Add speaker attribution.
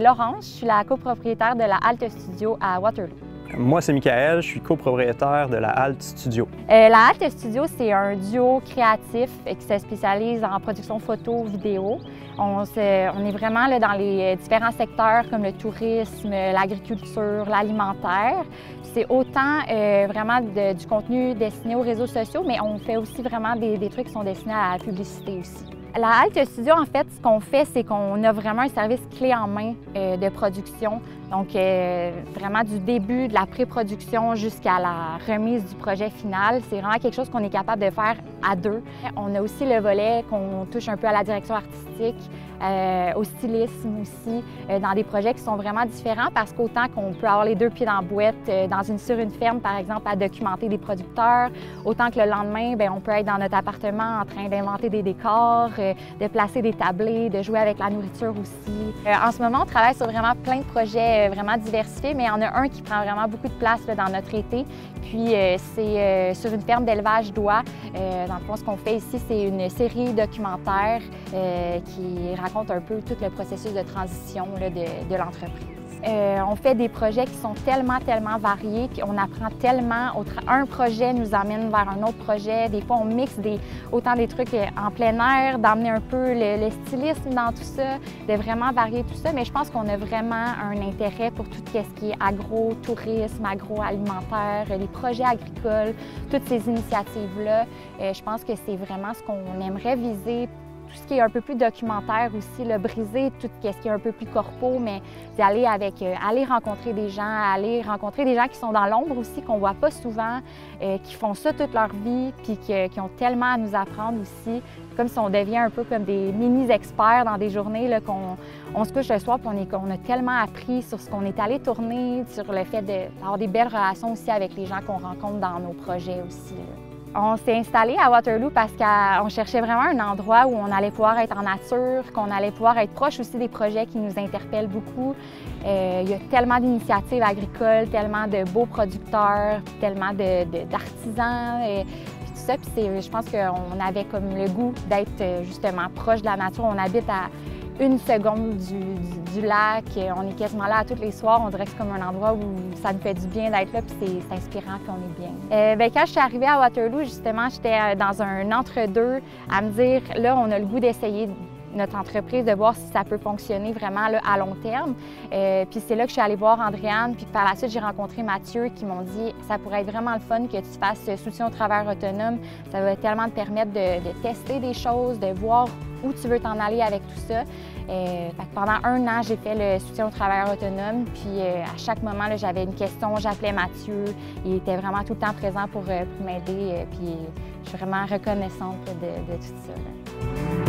Speaker 1: Laurence, je suis la copropriétaire de la Halte Studio à Waterloo.
Speaker 2: Moi, c'est Michael, je suis copropriétaire de la Halte Studio.
Speaker 1: La Halte Studio, c'est un duo créatif qui se spécialise en production photo, vidéo. On est vraiment là, dans les différents secteurs comme le tourisme, l'agriculture, l'alimentaire. C'est autant vraiment du contenu destiné aux réseaux sociaux, mais on fait aussi vraiment des trucs qui sont destinés à la publicité aussi. La Halte Studio, en fait, ce qu'on fait, c'est qu'on a vraiment un service clé en main de production. Donc, vraiment du début de la pré-production jusqu'à la remise du projet final. C'est vraiment quelque chose qu'on est capable de faire à deux. On a aussi le volet qu'on touche un peu à la direction artistique, au stylisme aussi, dans des projets qui sont vraiment différents parce qu'autant qu'on peut avoir les deux pieds dans la boîte sur une ferme, par exemple, à documenter des producteurs, autant que le lendemain, bien, on peut être dans notre appartement en train d'inventer des décors, de placer des tablés, de jouer avec la nourriture aussi. En ce moment, on travaille sur vraiment plein de projets vraiment diversifiés, mais il y en a un qui prend vraiment beaucoup de place là, dans notre été. Puis c'est sur une ferme d'élevage d'oies. Dans le fond, ce qu'on fait ici, c'est une série documentaire qui raconte un peu tout le processus de transition là, de l'entreprise. On fait des projets qui sont tellement variés, puis on apprend tellement. Un projet nous amène vers un autre projet. Des fois, on mixe autant des trucs en plein air, d'amener un peu le stylisme dans tout ça, de vraiment varier tout ça. Mais je pense qu'on a vraiment un intérêt pour tout ce qui est agro-tourisme, agroalimentaire, les projets agricoles, toutes ces initiatives-là. Je pense que c'est vraiment ce qu'on aimerait viser. Tout ce qui est un peu plus documentaire aussi, là, briser tout ce qui est un peu plus corpo, mais d'aller aller rencontrer des gens qui sont dans l'ombre aussi, qu'on ne voit pas souvent, qui font ça toute leur vie, puis qui ont tellement à nous apprendre aussi. Comme si on devient un peu comme des mini-experts dans des journées, là, qu'on se couche le soir, puis on a tellement appris sur ce qu'on est allé tourner, sur le fait d'avoir des belles relations aussi avec les gens qu'on rencontre dans nos projets aussi, là. On s'est installé à Waterloo parce qu'on cherchait vraiment un endroit où on allait pouvoir être en nature, qu'on allait pouvoir être proche aussi des projets qui nous interpellent beaucoup. Il y a tellement d'initiatives agricoles, tellement de beaux producteurs, tellement d'artisans. Tout ça, puis je pense qu'on avait comme le goût d'être justement proche de la nature. On habite à 1 seconde du lac, on est quasiment là à tous les soirs. On dirait que c'est comme un endroit où ça nous fait du bien d'être là, puis c'est inspirant, puis on est bien. Bien, quand je suis arrivée à Waterloo, justement, j'étais dans un entre-deux à me dire, là, on a le goût d'essayer notre entreprise, de voir si ça peut fonctionner vraiment là, à long terme. Puis c'est là que je suis allée voir Andréane, puis par la suite, j'ai rencontré Mathieu qui m'ont dit ça pourrait être vraiment le fun que tu fasses soutien au travail autonome. Ça va tellement te permettre de tester des choses, de voir où tu veux t'en aller avec tout ça. Fait que pendant 1 an, j'ai fait le soutien aux travailleurs autonomes. Puis à chaque moment, j'avais une question, j'appelais Mathieu. Il était vraiment tout le temps présent pour m'aider. Puis je suis vraiment reconnaissante de tout ça. Là.